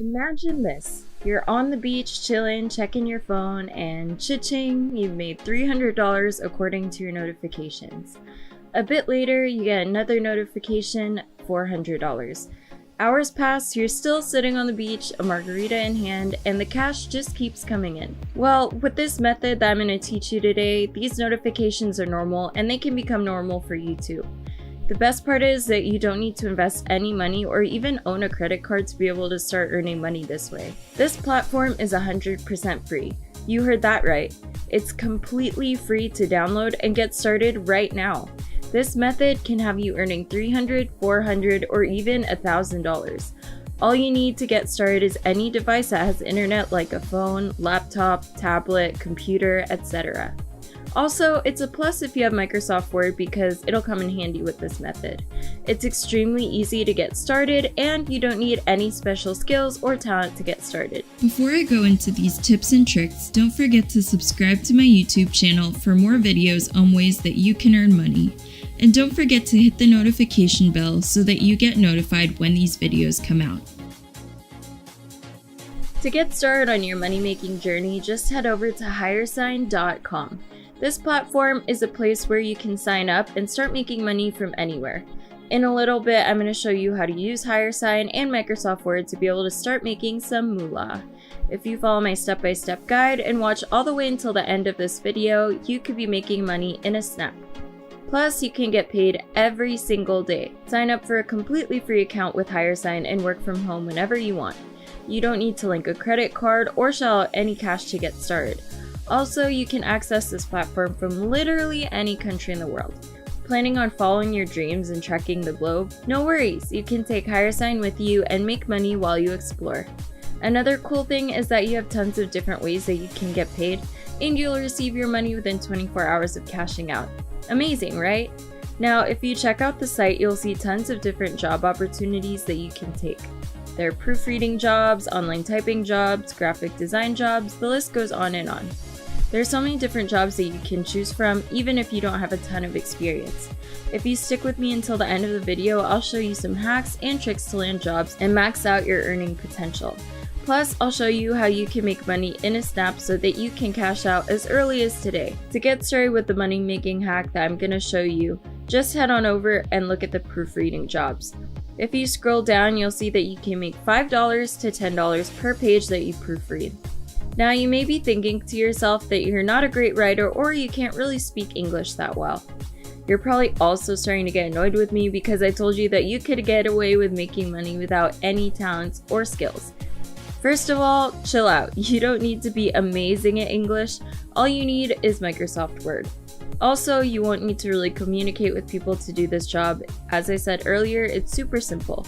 Imagine this. You're on the beach chilling, checking your phone, and cha-ching, you've made $300 according to your notifications. A bit later, you get another notification, $400. Hours pass, you're still sitting on the beach, a margarita in hand, and the cash just keeps coming in. Well, with this method that I'm going to teach you today, these notifications are normal and they can become normal for you too. The best part is that you don't need to invest any money or even own a credit card to be able to start earning money this way. This platform is 100% free. You heard that right. It's completely free to download and get started right now. This method can have you earning $300, $400, or even $1,000. All you need to get started is any device that has internet like a phone, laptop, tablet, computer, etc. Also, it's a plus if you have Microsoft Word because it'll come in handy with this method. It's extremely easy to get started and you don't need any special skills or talent to get started. Before I go into these tips and tricks, don't forget to subscribe to my YouTube channel for more videos on ways that you can earn money. And don't forget to hit the notification bell so that you get notified when these videos come out. To get started on your money-making journey, just head over to Highersign.com. This platform is a place where you can sign up and start making money from anywhere. In a little bit, I'm going to show you how to use Highersign and Microsoft Word to be able to start making some moolah. If you follow my step-by-step guide and watch all the way until the end of this video, you could be making money in a snap. Plus, you can get paid every single day. Sign up for a completely free account with Highersign and work from home whenever you want. You don't need to link a credit card or shell out any cash to get started. Also, you can access this platform from literally any country in the world. Planning on following your dreams and trekking the globe? No worries, you can take Highersign with you and make money while you explore. Another cool thing is that you have tons of different ways that you can get paid, and you'll receive your money within 24 hours of cashing out. Amazing, right? Now, if you check out the site, you'll see tons of different job opportunities that you can take. There are proofreading jobs, online typing jobs, graphic design jobs, the list goes on and on. There are so many different jobs that you can choose from, even if you don't have a ton of experience. If you stick with me until the end of the video, I'll show you some hacks and tricks to land jobs and max out your earning potential. Plus, I'll show you how you can make money in a snap so that you can cash out as early as today. To get started with the money making hack that I'm going to show you, just head on over and look at the proofreading jobs. If you scroll down, you'll see that you can make $5 to $10 per page that you proofread. Now, you may be thinking to yourself that you're not a great writer or you can't really speak English that well. You're probably also starting to get annoyed with me because I told you that you could get away with making money without any talents or skills. First of all, chill out. You don't need to be amazing at English. All you need is Microsoft Word. Also, you won't need to really communicate with people to do this job. As I said earlier, it's super simple.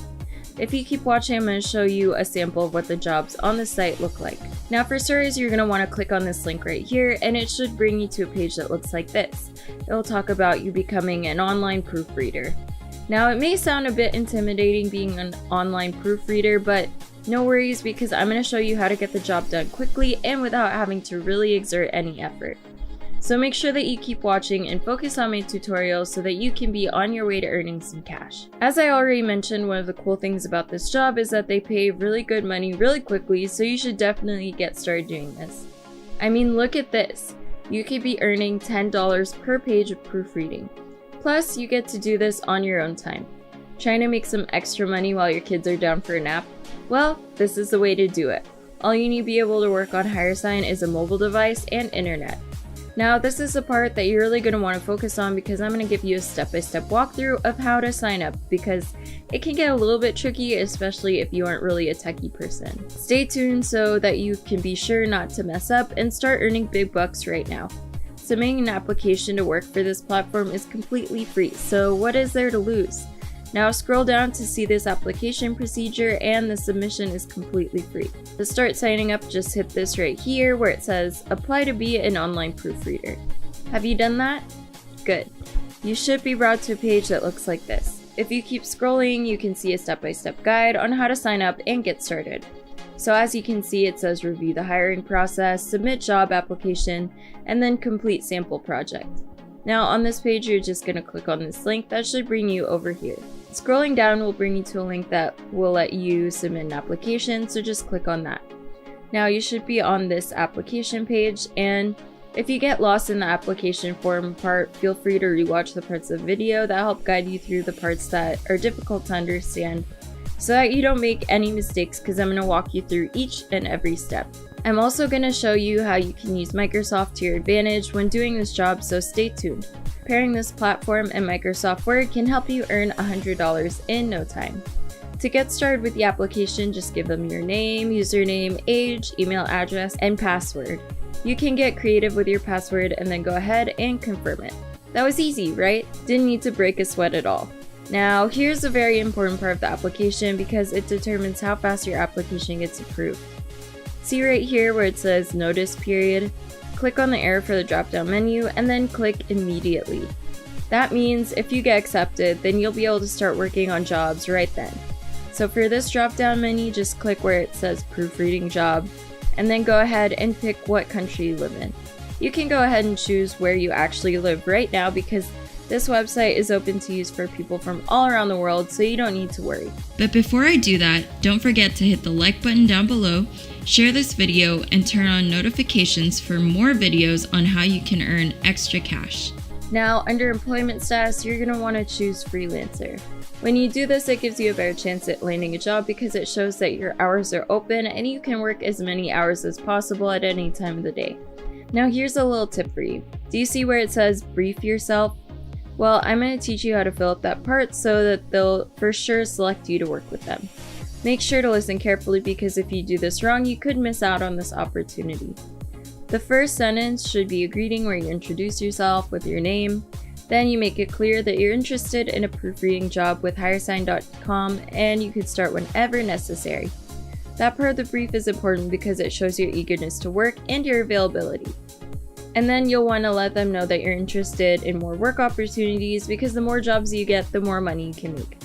If you keep watching, I'm going to show you a sample of what the jobs on the site look like. Now for starters, you're going to want to click on this link right here and it should bring you to a page that looks like this. It will talk about you becoming an online proofreader. Now it may sound a bit intimidating being an online proofreader, but no worries because I'm going to show you how to get the job done quickly and without having to really exert any effort. So make sure that you keep watching and focus on my tutorial so that you can be on your way to earning some cash. As I already mentioned, one of the cool things about this job is that they pay really good money really quickly, so you should definitely get started doing this. I mean, look at this. You could be earning $10 per page of proofreading. Plus, you get to do this on your own time. Trying to make some extra money while your kids are down for a nap? Well, this is the way to do it. All you need to be able to work on Highersign is a mobile device and internet. Now, this is the part that you're really going to want to focus on because I'm going to give you a step-by-step walkthrough of how to sign up because it can get a little bit tricky, especially if you aren't really a techie person. Stay tuned so that you can be sure not to mess up and start earning big bucks right now. Submitting an application to work for this platform is completely free, so what is there to lose? Now scroll down to see this application procedure and the submission is completely free. To start signing up, just hit this right here where it says apply to be an online proofreader. Have you done that? Good. You should be brought to a page that looks like this. If you keep scrolling, you can see a step-by-step guide on how to sign up and get started. So as you can see, it says review the hiring process, submit job application, and then complete sample project. Now on this page, you're just going to click on this link that should bring you over here. Scrolling down will bring you to a link that will let you submit an application, so just click on that. Now you should be on this application page, and if you get lost in the application form part, feel free to rewatch the parts of the video that help guide you through the parts that are difficult to understand so that you don't make any mistakes, because I'm going to walk you through each and every step. I'm also going to show you how you can use Microsoft to your advantage when doing this job, so stay tuned. Pairing this platform and Microsoft Word can help you earn $100 in no time. To get started with the application, just give them your name, username, age, email address, and password. You can get creative with your password and then go ahead and confirm it. That was easy, right? Didn't need to break a sweat at all. Now, here's a very important part of the application because it determines how fast your application gets approved. See right here where it says Notice Period? Click on the arrow for the drop-down menu and then click Immediately. That means if you get accepted, then you'll be able to start working on jobs right then. So for this drop-down menu, just click where it says Proofreading Job, and then go ahead and pick what country you live in. You can go ahead and choose where you actually live right now because this website is open to use for people from all around the world, so you don't need to worry. But before I do that, don't forget to hit the like button down below, share this video, and turn on notifications for more videos on how you can earn extra cash. Now, under employment status, you're going to want to choose freelancer. When you do this, it gives you a better chance at landing a job because it shows that your hours are open and you can work as many hours as possible at any time of the day. Now here's a little tip for you. Do you see where it says brief yourself? Well, I'm going to teach you how to fill out that part so that they'll for sure select you to work with them. Make sure to listen carefully because if you do this wrong, you could miss out on this opportunity. The first sentence should be a greeting where you introduce yourself with your name. Then you make it clear that you're interested in a proofreading job with Highersign.com and you could start whenever necessary. That part of the brief is important because it shows your eagerness to work and your availability. And then you'll want to let them know that you're interested in more work opportunities because the more jobs you get, the more money you can make.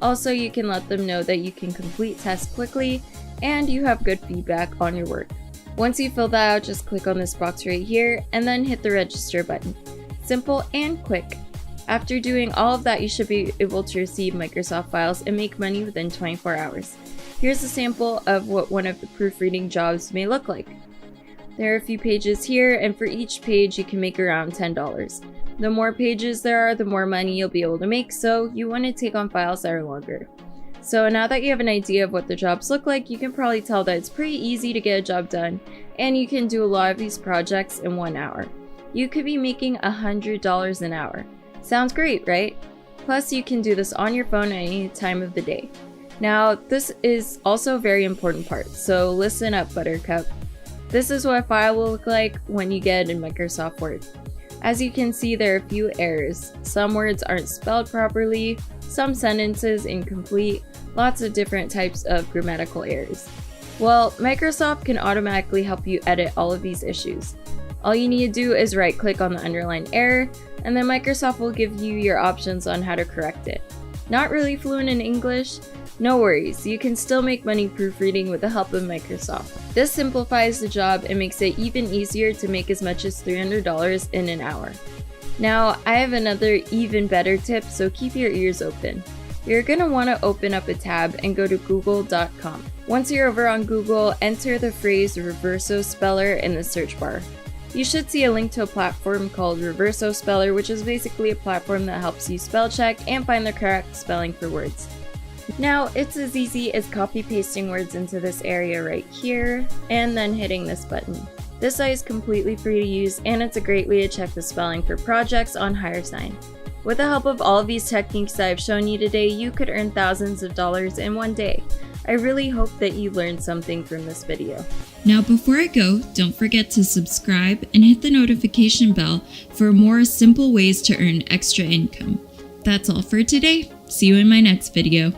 Also, you can let them know that you can complete tests quickly and you have good feedback on your work. Once you fill that out, just click on this box right here and then hit the register button. Simple and quick. After doing all of that, you should be able to receive Microsoft files and make money within 24 hours. Here's a sample of what one of the proofreading jobs may look like. There are a few pages here, and for each page you can make around $10. The more pages there are, the more money you'll be able to make, so you want to take on files that are longer. So now that you have an idea of what the jobs look like, you can probably tell that it's pretty easy to get a job done, and you can do a lot of these projects in 1 hour. You could be making $100 an hour. Sounds great, right? Plus, you can do this on your phone at any time of the day. Now, this is also a very important part, so listen up, Buttercup. This is what a file will look like when you get it in Microsoft Word. As you can see, there are a few errors. Some words aren't spelled properly, some sentences incomplete, lots of different types of grammatical errors. Well, Microsoft can automatically help you edit all of these issues. All you need to do is right-click on the underlined error, and then Microsoft will give you your options on how to correct it. Not really fluent in English? No worries, you can still make money proofreading with the help of Microsoft. This simplifies the job and makes it even easier to make as much as $300 in an hour. Now, I have another even better tip, so keep your ears open. You're going to want to open up a tab and go to google.com. Once you're over on Google, enter the phrase Reverso Speller in the search bar. You should see a link to a platform called Reverso Speller, which is basically a platform that helps you spell check and find the correct spelling for words. Now, it's as easy as copy-pasting words into this area right here, and then hitting this button. This site is completely free to use, and it's a great way to check the spelling for projects on Highersign. With the help of all of these techniques that I've shown you today, you could earn thousands of dollars in one day. I really hope that you learned something from this video. Now before I go, don't forget to subscribe and hit the notification bell for more simple ways to earn extra income. That's all for today. See you in my next video.